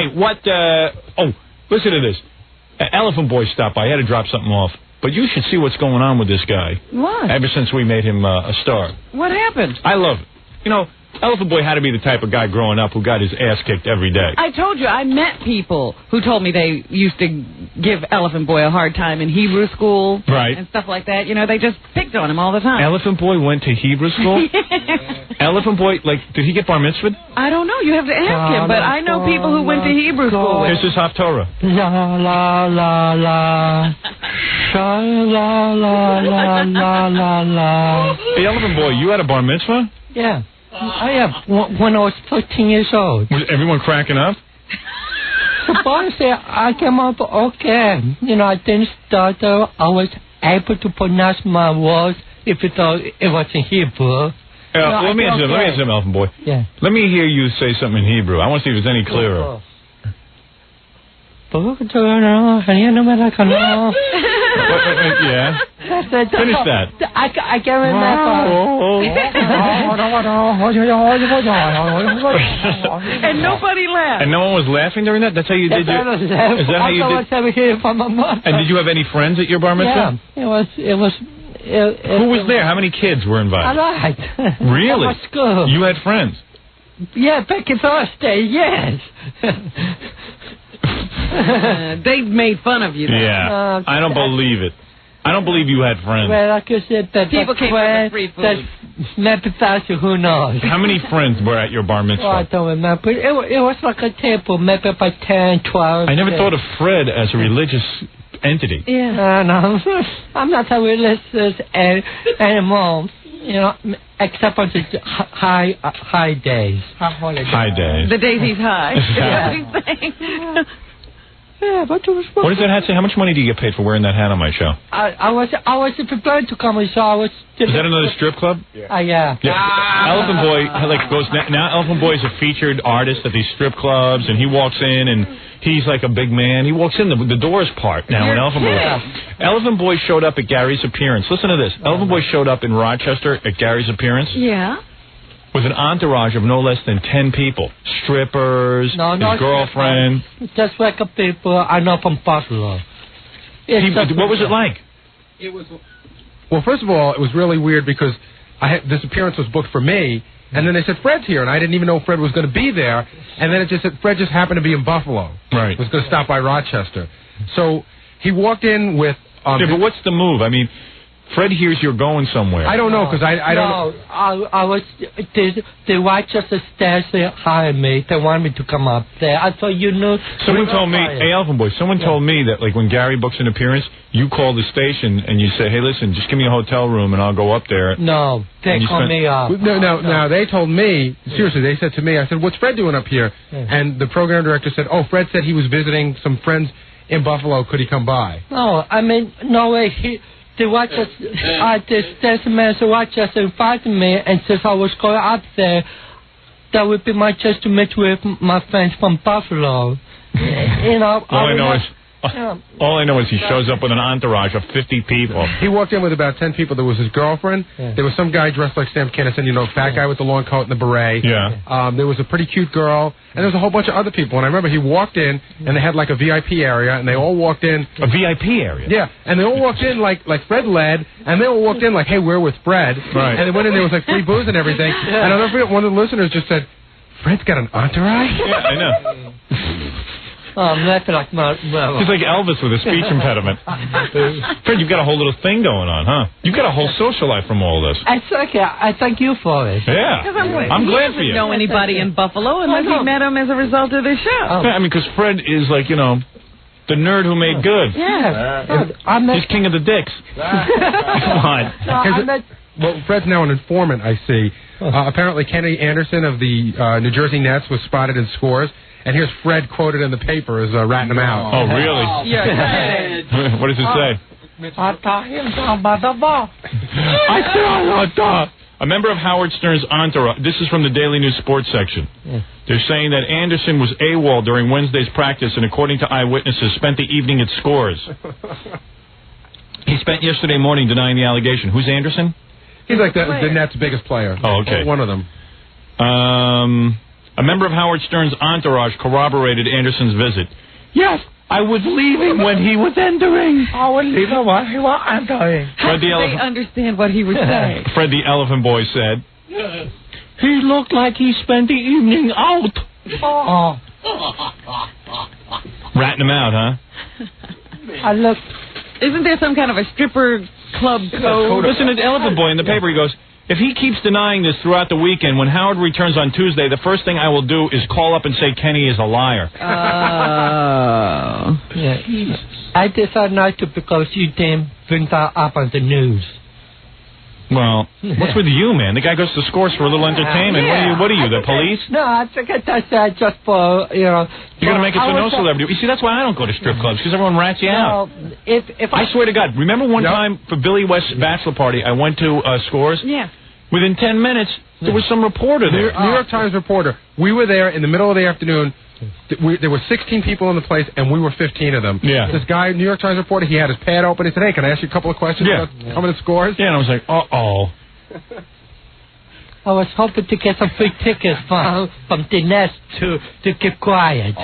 Hey, what? Oh, listen to this. Elephant Boy stopped by. I had to drop something off. But you should see what's going on with this guy. What? Ever since we made him a star. What happened? I love it. You know, Elephant Boy had to be the type of guy growing up who got his ass kicked every day. I told you, I met people who told me they used to give Elephant Boy a hard time in Hebrew school. Right. And stuff like that. You know, they just picked on him all the time. Elephant Boy went to Hebrew school? Elephant Boy, like, did he get bar mitzvahed? I don't know. You have to ask him. But I know people who went to Hebrew school. Here's his Haftorah. La la la la. Sha la la la la la la. Hey, Elephant Boy, you had a bar mitzvah? Yeah. I have when I was 13 years old. Was everyone cracking up? The boy said I came up okay. You know, I didn't stutter. I was able to pronounce my words if it was in Hebrew. Let me ask you, Elephant Boy. Yeah. Let me hear you say something in Hebrew. I want to see if it's any clearer. Yeah. Finish that. I can't remember. And nobody laughed. And no one was laughing during that? That's how you did your... Is that how you did... And did you have any friends at your bar mitzvah? Yeah, it was... Who was there? How many kids were invited? A lot. Really? At my school. You had friends? Yeah, back in Thursday, yes. They made fun of you. Yeah. I don't believe it. I don't believe you had friends. Well, like I said, that people came for the free food. Maybe thousand, who knows? How many friends were at your bar mitzvah? Oh, I don't remember. It was like a table, maybe about 10, 12. I never thought of Fred as a religious entity. Yeah. No, I'm not a religious anymore. You know, except on the high days. High days. The days he's high. Yeah. Yeah, but it was fun. What does that hat say? How much money do you get paid for wearing that hat on my show? I was prepared to come, so I was... Is that another strip club? Yeah. Elephant Boy goes now. Elephant Boy is a featured artist at these strip clubs, and he walks in and he's like a big man. He walks in the doors part now. And Elephant Boy showed up at Gary's appearance. Listen to this. Elephant Boy showed up in Rochester at Gary's appearance. Yeah. With an entourage of no less than 10 people. Strippers, his girlfriend. Just like a people I know from Buffalo. What was it like? It was... Well, first of all, it was really weird because this appearance was booked for me, and then they said Fred's here, and I didn't even know Fred was going to be there, and then it just said Fred just happened to be in Buffalo. Right. Was going to stop by Rochester. So he walked in with... but what's the move? I mean... Fred hears you're going somewhere. I don't know, because I don't know. I was... The Rochester station hired me. They wanted me to come up there. I thought you knew... Someone told me... Hey, Elephant Boy, someone told me that, like, when Gary books an appearance, you call the station and you say, hey, listen, just give me a hotel room and I'll go up there. No, they called me up. No, they told me... Seriously, they said to me, I said, what's Fred doing up here? And the program director said, oh, Fred said he was visiting some friends in Buffalo. Could he come by? No, I mean, no way. The station manager Rochester invited me and says I was going up there. That would be my chance to meet with my friends from Buffalo. You know. All I know is he shows up with an entourage of 50 people. He walked in with about 10 people. There was his girlfriend. Yeah. There was some guy dressed like Sam Kinison, you know, fat guy with the long coat and the beret. Yeah. There was a pretty cute girl, and there was a whole bunch of other people. And I remember he walked in, and they had like a VIP area, and they all walked in. A VIP area? Yeah, and they all walked in like Fred led, and they all walked in like, hey, we're with Fred. Right. And they went in, there was like free booze and everything. Yeah. And I'll never forget, one of the listeners just said, Fred's got an entourage? Yeah, I know. I'm laughing like my... He's like Elvis with a speech impediment. Fred, you've got a whole little thing going on, huh? You've got a whole social life from all this. I thank you for it. Yeah. I'm glad for you. He doesn't know anybody in Buffalo unless he met him as a result of this show. I mean, because Fred is like, you know, the nerd who made good. Yeah. He's king of the dicks. Come on. Well, Fred's now an informant, I see. Apparently, Kenny Anderson of the New Jersey Nets was spotted in scores. And here's Fred quoted in the paper as ratting him out. Oh, really? Yeah. What does it say? A member of Howard Stern's entourage. This is from the Daily News Sports section. They're saying that Anderson was AWOL during Wednesday's practice and, according to eyewitnesses, spent the evening at Scores. He spent yesterday morning denying the allegation. Who's Anderson? He's like the Nets' biggest player. Oh, okay. One of them. A member of Howard Stern's entourage corroborated Anderson's visit. Yes, I was leaving when he was entering. I was leaving when he was entering. How did they understand what he was saying? Fred the Elephant Boy said. He looked like he spent the evening out. Oh. Ratting him out, huh? I looked. Isn't there some kind of a stripper club code? Listen to the Elephant Boy in the paper. He goes, if he keeps denying this throughout the weekend, when Howard returns on Tuesday, the first thing I will do is call up and say Kenny is a liar. Oh. Yeah. I decided not to because you didn't bring that up on the news. Well, what's with you, man? The guy goes to Scores for a little entertainment. Yeah. What are you, the police? No, I think that's just for, you know. You're going to make it so no celebrity. You see, that's why I don't go to strip clubs, because everyone rats you out. If I swear to God, remember one time for Billy West's bachelor party, I went to Scores? Yeah. Within 10 minutes, there was some reporter there. New York Times reporter. We were there in the middle of the afternoon. There were 16 people in the place, and we were 15 of them. Yeah. This guy, New York Times reporter, he had his pad open. He said, hey, can I ask you a couple of questions about coming to Scores? Yeah, and I was like, uh-oh. I was hoping to get some free tickets from Dinesh to keep quiet.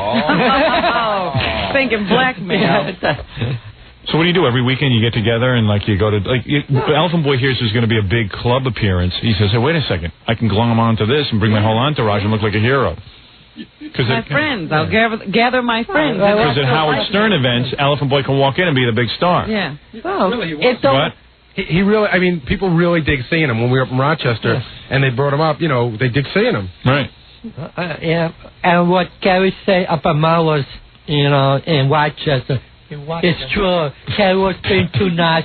Thinking blackmail. So what do you do every weekend? You get together and you go to Elephant Boy hears there's going to be a big club appearance. He says, "Hey, wait a second, I can glom onto this and bring my whole entourage and look like a hero." My friends, I'll gather my friends. Because at Howard Stern events, Elephant Boy can walk in and be the big star. Yeah. What? He really, I mean, people really dig seeing him. When we were up in Rochester and they brought him up, you know, they dig seeing him. Right. Yeah. And what Gary said about Marlos, you know, in Rochester. It's true. Gary was being too nice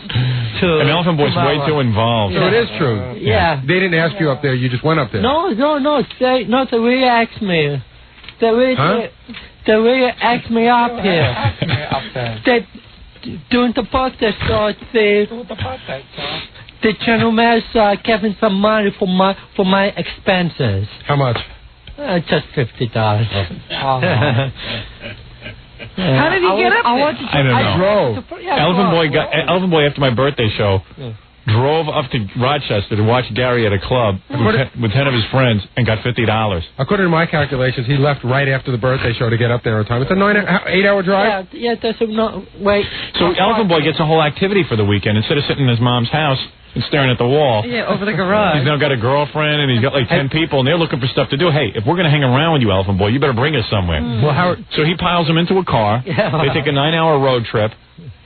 to. And Elephant Boy's way too involved. So it is true. Yeah. They didn't ask you up there. You just went up there. No. They really asked me. They really asked me up here. They doing the birthday show. The general manager gave me some money for my expenses. How much? Just $50. How did he get up there? I don't know. Drove. Elephant Boy after my birthday show drove up to Rochester to watch Gary at a club with 10 of his friends and got $50. According to my calculations, he left right after the birthday show to get up there on time. It's a 8-hour drive. Yeah, that's wait. So Elephant Boy gets a whole activity for the weekend instead of sitting in his mom's house and staring at the wall. Yeah, over the garage. He's now got a girlfriend and he's got 10 people and they're looking for stuff to do. Hey, if we're going to hang around with you, Elephant Boy, you better bring us somewhere. Well, Howard. So he piles them into a car. Yeah. They take a 9-hour road trip.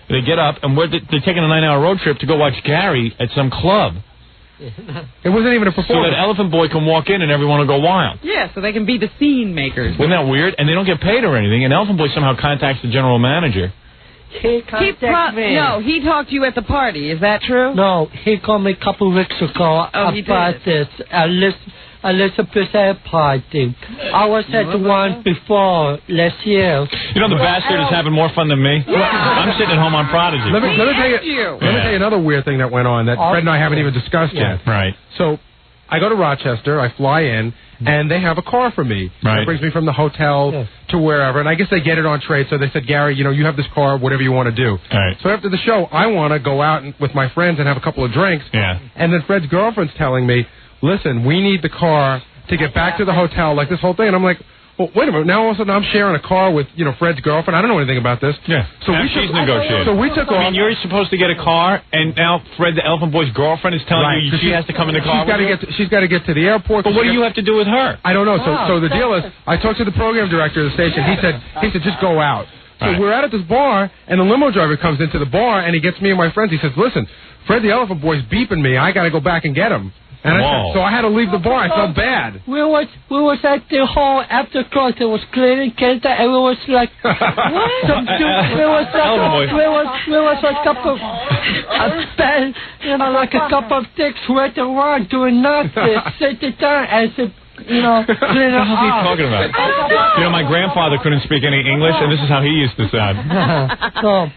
They get up and they're taking a 9-hour road trip to go watch Gary at some club. It wasn't even a So performance. that Elephant Boy can walk in and everyone will go wild. Yeah, so they can be the scene makers. Isn't that weird? And they don't get paid or anything. And Elephant Boy somehow contacts the general manager. He contacted me. No, he talked to you at the party. Is that true? No, he called me a couple weeks ago about this Elizabeth party. I was at the one before last year. You know, the bastard is having more fun than me. I'm sitting at home on Prodigy. Let me tell you another weird thing that went on that Fred and I haven't even discussed yet. Right. So I go to Rochester, I fly in, and they have a car for me. Right. That brings me from the hotel to wherever, and I guess they get it on trade, so they said, Gary, you know, you have this car, whatever you want to do. Right. So after the show, I want to go out with my friends and have a couple of drinks. Yeah. And then Fred's girlfriend's telling me, listen, we need the car to get back to the hotel, like this whole thing. And I'm like, well, wait a minute. Now all of a sudden I'm sharing a car with, you know, Fred's girlfriend. I don't know anything about this. Yeah. So she's negotiating. So we took off. I mean, you're supposed to get a car, and now Fred the Elephant Boy's girlfriend is telling you she has to come in the car. She's got to get to the airport. But what do you have to do with her? I don't know. So the deal is, I talked to the program director of the station. He said just go out. So we're out at this bar, and the limo driver comes into the bar, and he gets me and my friends. He says, listen, Fred the Elephant Boy's beeping me. I got to go back and get him. And so I had to leave the bar. I felt bad. We was at the hall after class. It was cleaning Canada, and we was like, what? We was a couple of like a couple of dicks waiting around doing nothing, sitting down as if. You know, what are you talking about? You know, my grandfather couldn't speak any English, and this is how he used to sound. So,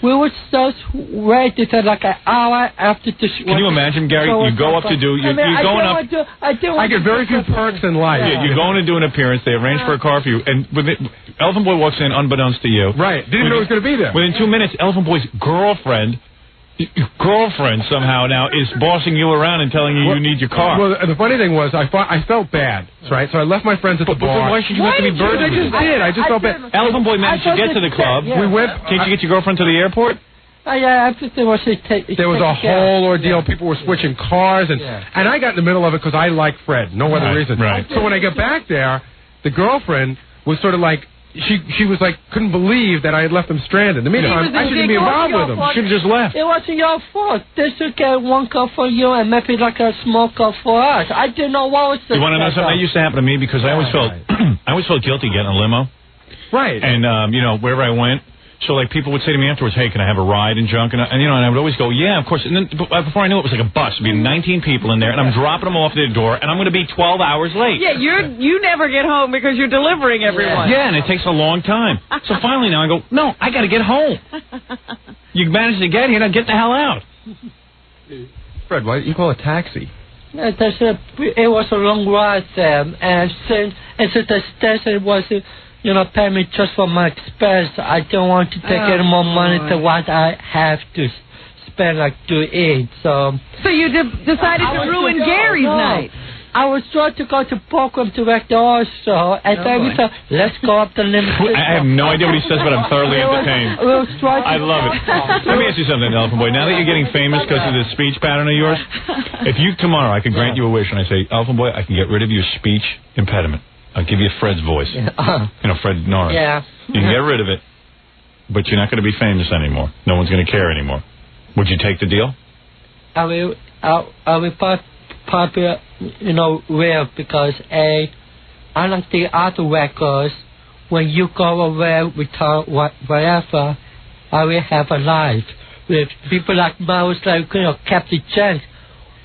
we were just ready to like an hour after the show. Can you imagine, Gary? You go up to do. You're going up. I get very few perks in life. Yeah, you're going to do an appearance. They arrange for a car for you, and Elephant Boy walks in unbeknownst to you. Right. Didn't even know he was going to be there. Within 2 minutes, Elephant Boy's girlfriend your girlfriend somehow now is bossing you around and telling you need your car. Well, the funny thing was, I felt bad, right? So I left my friends at the bar. Why should you have to be burdened? I just felt bad. Elephant Boy managed to get to the club. Yeah. We went. Can't you get your girlfriend to the airport? Yeah, there was a whole ordeal. People were switching cars, and I got in the middle of it because I like Fred. No other reason. Right. So when I got back there, the girlfriend was sort of like, she was like, couldn't believe that I had left them stranded. In the meantime, I shouldn't be involved with them. You should have just left. It wasn't your fault. They should get one car for you and maybe like a small car for us. I didn't know what was the. You want to know something that used to happen to me because I always felt I always felt guilty getting a limo. Right. And wherever I went. So, like, people would say to me afterwards, hey, can I have a ride and junk? And I would always go, yeah, of course. And then before I knew it, was like a bus. There'd be 19 people in there, and I'm dropping them off at the door, and I'm going to be 12 hours late. Yeah, you never get home because you're delivering everyone. Yeah, and it takes a long time. So finally now I go, no, I got to get home. You managed to get here, now get the hell out. Fred, why didn't you call a taxi? It was a long ride, and since the station was... pay me just for my expense. I don't want to take any more money than what I have to spend, like, to eat. So you decided to ruin Gary's night. I was trying to go to Program Director also, and then we thought, let's go up the limit. I have no idea what he says, but I'm thoroughly entertained. I love it. Let me ask you something, Elephant Boy. Now that you're getting famous because of this speech pattern of yours, if you tomorrow I could grant you a wish and I say, Elephant Boy, I can get rid of your speech impediment. I'll give you Fred's voice. Fred Norris. Yeah. You can get rid of it, but you're not going to be famous anymore. No one's going to care anymore. Would you take the deal? I will popular, rare because unlike the other records, when you go away without whatever, I will have a life with people like Mouse, like Captain Jack.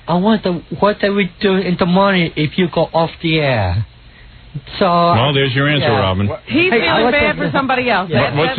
I wonder what they will do in the morning if you go off the air. So, well, there's your answer, Robin. He's feeling bad for somebody else. Yeah. What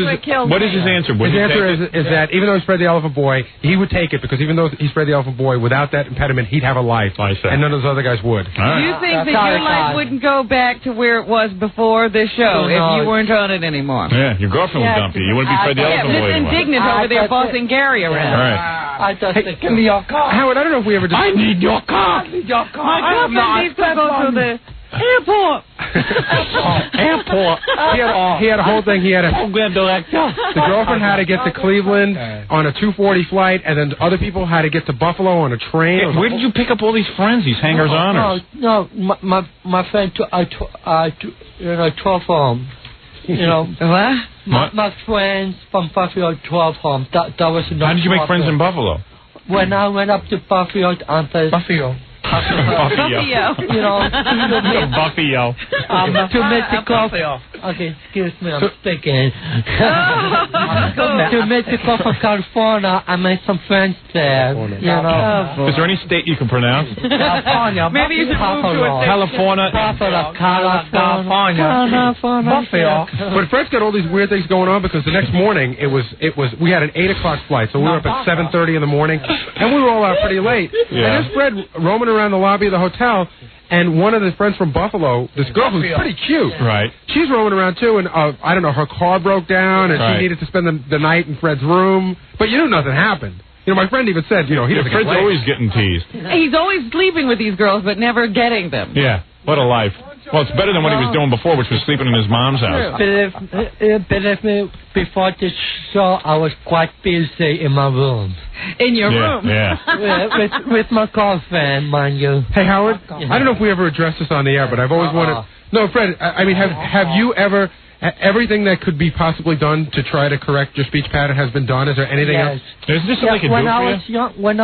is his answer? His answer is that even though he's Fred the Elephant Boy, he would take it because even though he's Fred the Elephant Boy, without that impediment, he'd have a life. And none of those other guys would. Right. You think that your life wouldn't go back to where it was before this show if you weren't on it anymore? Yeah, your girlfriend would dump you. You wouldn't be Fred the Elephant Boy anymore. Indignant over there bossing Gary around. All right. I just think, give me your car. Howard, I don't know if we ever... I need your car. I need your car. My girlfriend needs to go to the... airport. He had a whole thing. He had a program director. The girlfriend had to get to Cleveland on a 2:40 flight, and then other people had to get to Buffalo on a train. Hey, where did you pick up all these friends, these hangers-oners? No, my friend, 12 home. What? My friends from Buffalo 12 home. That was not. How did you make friends in Buffalo? When I went up to Buffalo on the Buffalo. Buffalo. Buffalo. To meet the coffee. Okay, excuse me, I'm speaking. To meet the coffee from California, I made some friends there. Is there any state you can pronounce? California. Maybe you should move to a state. California. California. But Fred's got all these weird things going on because the next morning we had an 8:00 flight, so we were up at 7:30 in the morning, and we were all out pretty late. Yeah. And there's Fred roaming around the lobby of the hotel, and one of the friends from Buffalo, this girl who's pretty cute, right? She's roaming around too, and I don't know, her car broke down, and she needed to spend the night in Fred's room. But nothing happened. My friend even said, he doesn't Fred's get always getting teased. He's always sleeping with these girls, but never getting them. Yeah, what a life. Well, it's better than what he was doing before, which was sleeping in his mom's house. Believe me, before this show, I was quite busy in my room. In your room? Yeah. with my girlfriend, mind you. Hey, Howard, I don't know if we ever addressed this on the air, but I've always wanted... No, Fred, I mean, have you ever... Everything that could be possibly done to try to correct your speech pattern has been done? Is there anything else? Is this something when I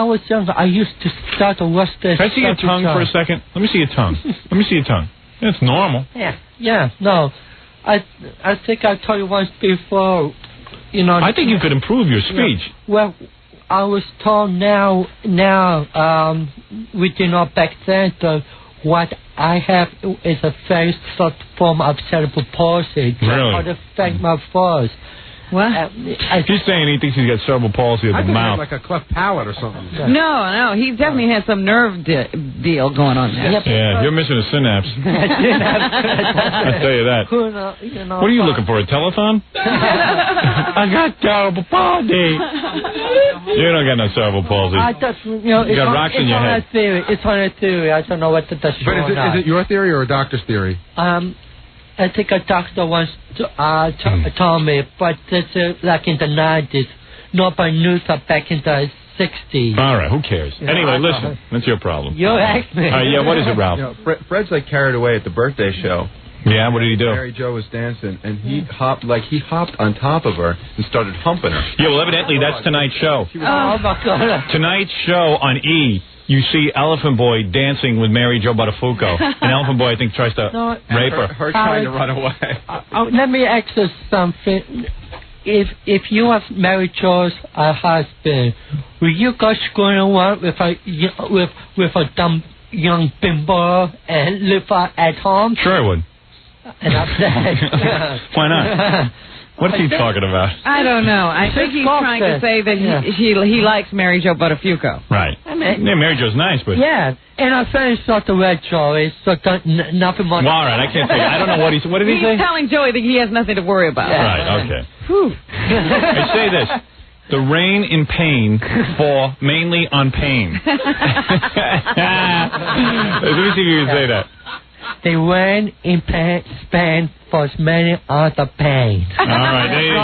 was young, I used to start to watch this. Can I see your tongue for a second? Let me see your tongue. Let me see your tongue. It's normal. Yeah, no. I think I told you once before, I think you could improve your speech. Well, I was told now, we did not back then, what I have is a very sort form of cerebral palsy. Really? To affect my voice. What? He's saying he thinks he's got cerebral palsy of I the think he mouth. had like a cleft palate or something. No, he definitely has some nerve deal going on there. Yeah, you're missing a synapse. I'll tell you that. What are you looking for, a telethon? I got cerebral palsy. You don't got no cerebral palsy. You got rocks in your head. It's on a theory. I don't know what that's But is it your theory or a doctor's theory? I think a doctor once told me, but it's like in the 90s. Nobody knew that back in the 60s. All right, who cares? Anyway, listen, that's your problem. You asked me. Yeah, what is it, Ralph? You know, Fred's like carried away at the birthday show. Yeah, what did he do? Mary Jo was dancing, and he hopped on top of her and started humping her. Yeah, well, evidently that's tonight's show. Oh, my God. Tonight's show on E, you see Elephant Boy dancing with Mary Jo Buttafuoco. And Elephant Boy, I think, tries to rape her. Her trying to run away. Let me ask you something. If you was Mary Jo's husband, will you go screwing around with a dumb young bimbo and live at home? Sure I would. And upset. Why not? What's he talking about? I don't know. I think he's trying to say that he likes Mary Jo Buttafuoco. Right. I mean, Yeah, Mary Jo's nice, but... yeah, and I finished not the red Joey, so nothing more. Well, all right, I can't say. I don't know what what did he say? He's telling Joey that he has nothing to worry about. Yeah. Right, okay. Whew. I say this. The rain in pain fall mainly on pain. Let me see if you can say that. The rain in Spain was many other pain. All right, there you go.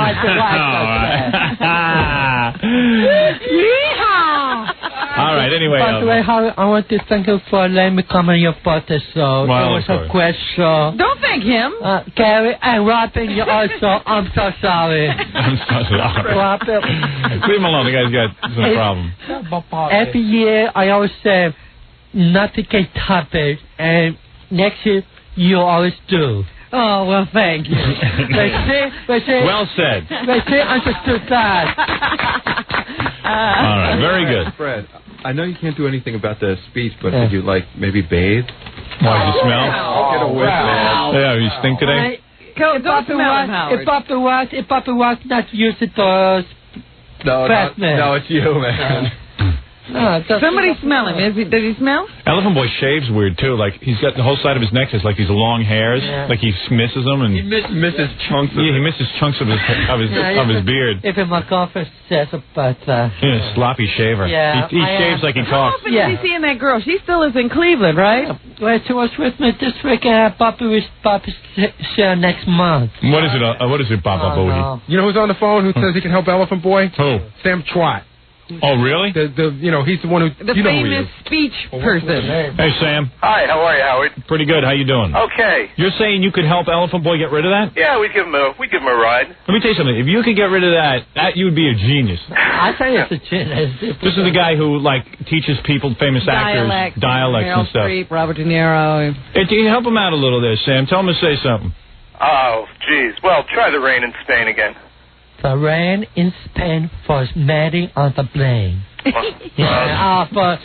All right, anyway. By the way, Harry, I want to thank you for letting me come on your birthday show. Well, it was a great show. Don't thank him. Gary and Robin, you also. I'm so sorry. I'm so sorry. Robin. Leave him alone. The guy's got some problem. Every year, I always say, nothing can top it. And next year, you always do. Oh, well, thank you. Well said. They understood that. All right, very good. Fred, I know you can't do anything about the speech, but could you, like, maybe bathe? Why, you smell? Get a whiff, man. Yeah, you stink today? Go smell him, Howard. If Papa was not used to those. No, it's you, man. Somebody smell him. Does he smell? Elephant Boy shaves weird, too. Like, he's got the whole side of his neck has, like, these long hairs. Yeah. Like, he misses them. And He misses chunks of he misses chunks of his beard. If my girlfriend says about Yeah, sloppy shaver. Yeah, He shaves like he How talks. often is he seeing that girl? She still is in Cleveland, right? Well, she was with me this week, and Papa will share next month. What is it, Papa Booty? No. You know who's on the phone who says he can help Elephant Boy? Who? Sam Twat. Oh, really? He's the one who... The you know who he famous is. speech person. Hey, Sam. Hi, how are you, Howard? Pretty good. How you doing? Okay. You're saying you could help Elephant Boy get rid of that? Yeah, we'd give him a ride. Let me tell you something. If you could get rid of that you would be a genius. I think it's a genius. This is the guy who, like, teaches people, famous actors, dialects Meryl and stuff. Streep, Robert De Niro. Hey, can you help him out a little there, Sam? Tell him to say something. Oh, geez. Well, try the rain in Spain again. The rain in Spain was many on the plane. But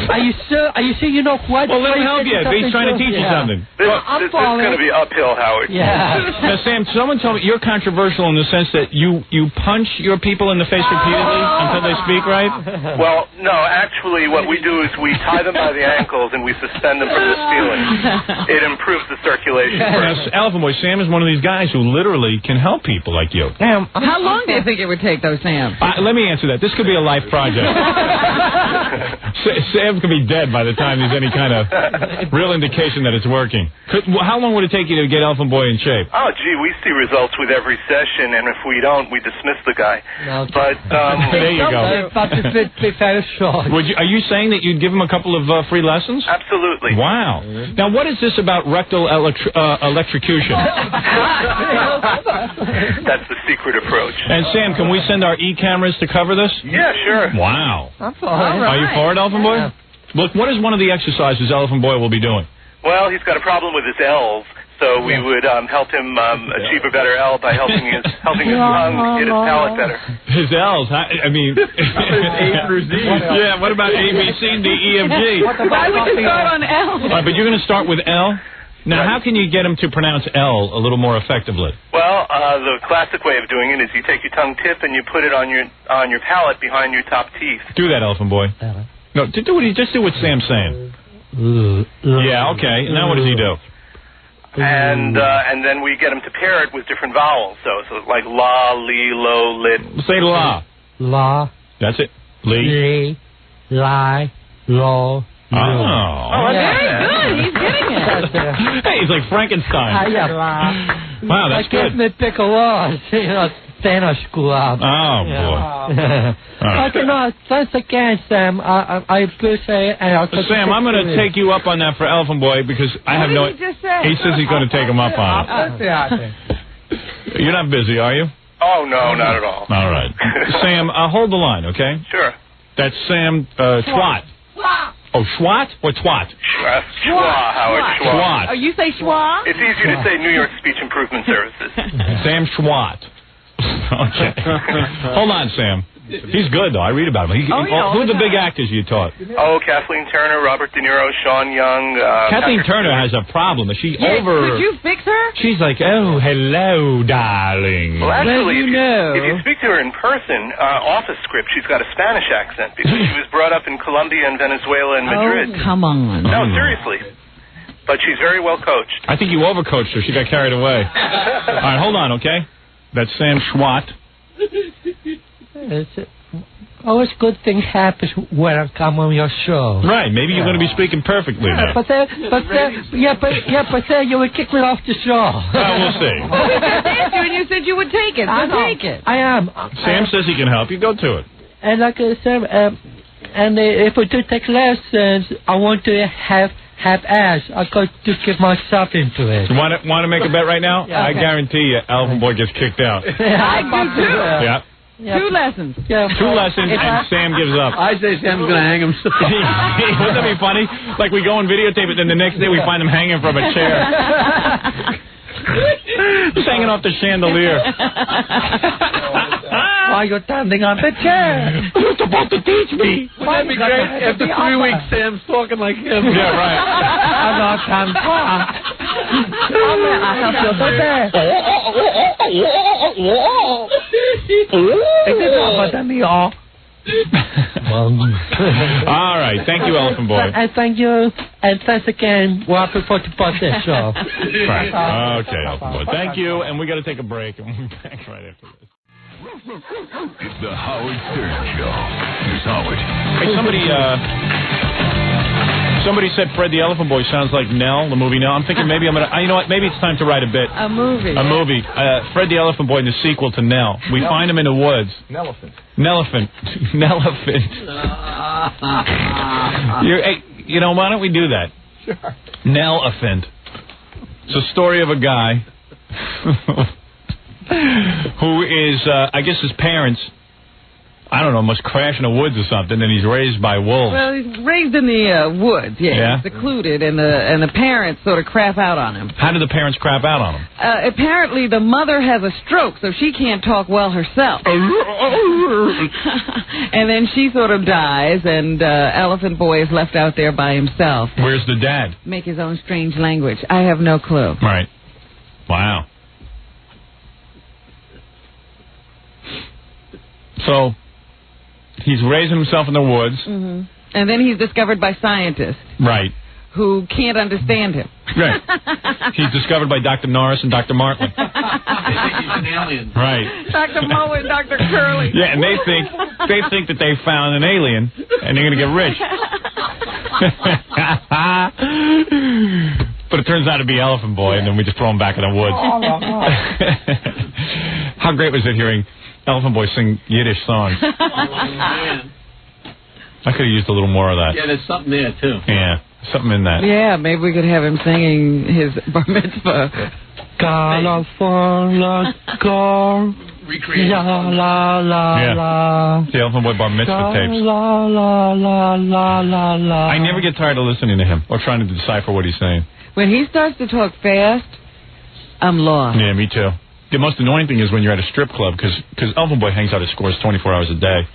are you sure? You know what? Well, let him help you. He's trying to teach you something. This is going to be uphill, Howard. Yeah. Now, Sam, someone told me you're controversial in the sense that you punch your people in the face repeatedly until they speak right? Well, no, actually what we do is we tie them by the ankles and we suspend them from the ceiling. It improves the circulation. Now, Elephant Boy, Sam is one of these guys who literally can help people like you. How long do you think it would take, though, Sam? Let me answer that. This could be a life project. Sam could be dead by the time there's any kind of real indication that it's working. How long would it take you to get Elephant Boy in shape? Oh, gee, we see results with every session, and if we don't, we dismiss the guy. No, but there you go. But be very short. Are you saying that you'd give him a couple of free lessons? Absolutely. Wow. Now, what is this about rectal electrocution? That's the secret approach. And Sam, can we send our e-cameras to cover this? Yeah, sure. Wow. I'm for it. Are you for it, Elephant Boy? Yeah. Look, what is one of the exercises Elephant Boy will be doing? Well, he's got a problem with his L's, so we would help him achieve a better L by helping his lungs get his palate better. His L's, I mean... A through Z. Yeah, what about A, B, C, D, E, F, G? Why would you start on L? All right, but you're going to start with L? Now, how can you get him to pronounce L a little more effectively? Well, the classic way of doing it is you take your tongue tip and you put it on your palate behind your top teeth. Do that, Elephant Boy. No, just do what Sam's saying. Yeah, okay. Now what does he do? And then we get him to pair it with different vowels. So like la, li, lo, lit. Say la. La. That's it. Li. Li. Lo. Oh, very good. He's getting it. Hey, he's like Frankenstein. Wow, that's good. I can't pick a law. Cena school up. Oh, boy. Okay, no, thanks again, Sam. I appreciate it. Sam, I'm going to take you up on that for Elephant Boy because I have no... What did he just say? He says he's going to take him up on it. You're not busy, are you? Oh, no, not at all. All right. Sam, hold the line, okay? Sure. That's Sam Schwat. Oh, Schwat or Twat? Schwa, Howard, Schwa. Schwat. Oh, you say schwa? It's easier to say New York Speech Improvement Services. Sam Schwat. Okay. Hold on, Sam. He's good, though. I read about him. Who are the big actors you taught? Oh, Kathleen Turner, Robert De Niro, Sean Young. Kathleen Patrick Turner Stewart. has a problem. Is she Yes, over... Could you fix her? She's like, oh, hello, darling. Well, actually, Well, if you speak to her in person, office script, she's got a Spanish accent because she was brought up in Colombia and Venezuela and Madrid. Oh, come on. No, seriously. But she's very well coached. I think you overcoached her. She got carried away. All right, hold on, okay? That's Sam Schwat. Always good things happen when I come on your show. Right, maybe you're going to be speaking perfectly now. But you would kick me off the show. We'll see. Well, we just asked you and you said you would take it. So take it. I am. Sam says he can help you. Go to it. And like I said, and if we do take lessons, I want to have ass. I got to get myself into it. You want to make a bet right now? Yeah, I okay. guarantee you, Elephant Boy gets kicked out. I do too. Yeah. 2 lessons. Yeah. 2 lessons, and Sam gives up. I say Sam's going to hang himself. Wouldn't that be funny? Like we go and videotape it, then the next day we find him hanging from a chair. Just hanging off the chandelier. Why you're standing on the chair? You're supposed to teach me. Wouldn't that be great? After 3 weeks, Sam's talking like him. Yeah, right. All right. Thank you, Elephant Boy. And thank you. And thanks again. We're happy for the podcast show. Right. Okay, Elephant Boy. Thank you, and we got to take a break, and we'll be back right after this. It's the Howard Stern Show. Here's Howard. Hey, somebody said Fred the Elephant Boy sounds like Nell, the movie Nell. I'm thinking maybe I'm going to... You know what? Maybe it's time to write a bit. A movie. A movie. Fred the Elephant Boy in the sequel to Nell. We find him in the woods. Nelephant. Nelephant. Nelephant. You know, why don't we do that? Sure. Nelephant. It's a story of a guy who is, I guess his parents, I don't know, must crash in the woods or something, and he's raised by wolves. Well, he's raised in the woods, Yeah? secluded, and the parents sort of crap out on him. How do the parents crap out on him? Apparently, the mother has a stroke, so she can't talk well herself. And then she sort of dies, and Elephant Boy is left out there by himself. Where's the dad? Make his own strange language. I have no clue. Right. Wow. So, he's raising himself in the woods. Mm-hmm. And then he's discovered by scientists Right. who can't understand him. Right. He's discovered by Dr. Norris and Dr. Martin. He's an alien. Right. Dr. Moe and Dr. Curley. Yeah, and they think that they found an alien, and they're going to get rich. But it turns out to be Elephant Boy, and then we just throw him back in the woods. How great was it hearing Elephant Boy sing Yiddish songs? I could have used a little more of that. Yeah, there's something there, too. Yeah, something in that. Yeah, maybe we could have him singing his bar mitzvah. California girl. Recreate. La la la Yeah. la. The Elephant Boy bar mitzvah tapes. La la la la la la. I never get tired of listening to him or trying to decipher what he's saying. When he starts to talk fast, I'm lost. Yeah, me too. The most annoying thing is when you're at a strip club, because Elephant Boy hangs out at Scores 24 hours a day,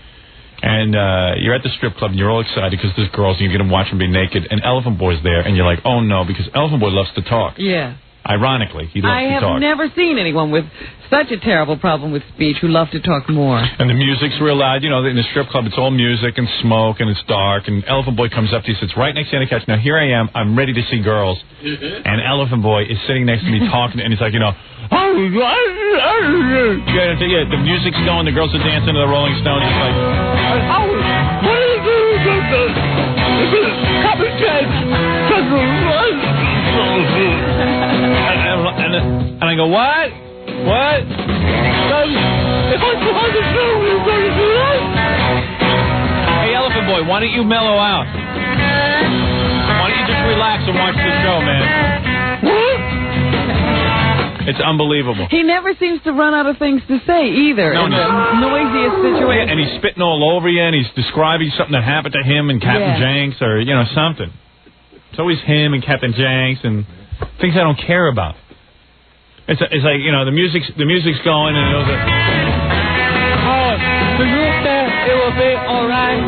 And you're at the strip club, and you're all excited because there's girls, and you're going to watch them be naked, and Elephant Boy's there, and you're like, oh, no, because Elephant Boy loves to talk. Yeah. Ironically, he loves to talk. I have never seen anyone with such a terrible problem with speech who love to talk more. And the music's real loud. You know, in the strip club, it's all music and smoke, and it's dark, and Elephant Boy comes up to you, sits right next to the couch. Now, here I am. I'm ready to see girls, and Elephant Boy is sitting next to me talking, and he's like, you know, yeah, the music's going, the girls are dancing to the Rolling Stones. It's like, what are you doing? And I go, what? What? Hey, Elephant Boy, why don't you mellow out? Why don't you just relax and watch the show, man? It's unbelievable. He never seems to run out of things to say either. No, in the noisiest situation. Yeah, and he's spitting all over you, and he's describing something that happened to him and Captain Janks, or you know, something. It's always him and Captain Janks and things I don't care about. It's like, you know, the music's going, and it was do you think it will be alright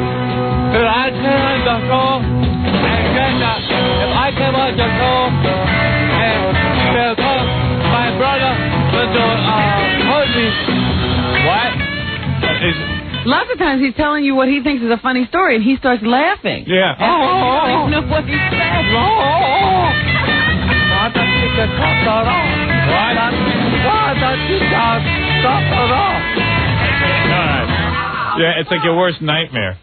if I turn on the show and get that if I came on the show and they'll talk my brother will do hold me? What? Lots of times he's telling you what he thinks is a funny story, and he starts laughing. Yeah. And you know what he's saying. Yeah, it's like your worst nightmare.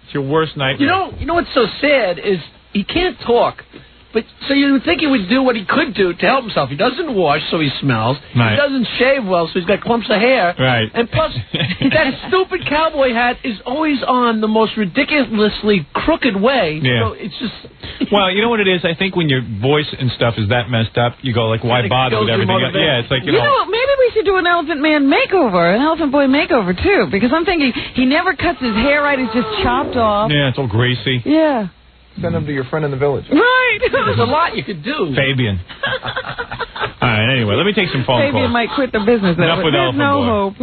It's your worst nightmare. You know what's so sad is he can't talk. But so you would think he would do what he could do to help himself. He doesn't wash, so he smells. Right. He doesn't shave well, so he's got clumps of hair. Right. And plus, that stupid cowboy hat is always on the most ridiculously crooked way. Yeah. So it's just... Well, you know what it is? I think when your voice and stuff is that messed up, you go like, why bother with everything else? Yeah, it's like, you know... Maybe we should do an Elephant Man makeover, an Elephant Boy makeover, too. Because I'm thinking he never cuts his hair right. He's just chopped off. Yeah, it's all greasy. Yeah. Send him to your friend in the village. Right. There's a lot you could do. Fabian. All right, anyway, let me take some phone calls. Fabian might quit the business. Enough with There's Elephant no Boy. hope.